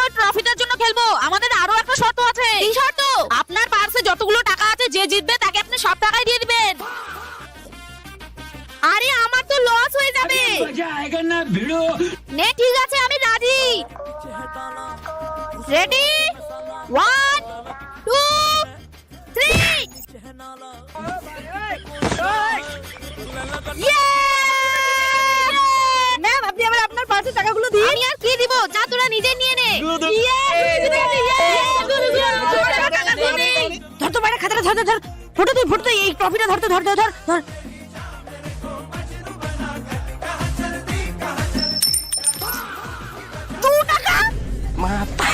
ওই ট্রফিটার জন্য খেলবো। আমাদের আরো একটা শর্ত আছে। এই শর্ত, আপনার পার্সে যতগুলো টাকা আছে যে জিতবে তাকে আপনি সব টাকাই দিয়ে দিবেন। আরে আমার তো লস হয়ে যাবে। নে ঠিক আছে, আমি রাজি। রেডি, 1 2 3। ম্যাম, আপনি আবার আপনার পার্সের টাকাগুলো দিন। আমি আর কি দিব, যা তোরা নিজে নিয়ে নে। ধর তো বাইরে খাতাটা, ধর ধর। ফটো তুই, ফটো তুই, এই ট্রফিটা ধরতে, ধর ধর ধর ধর। $2 Mata.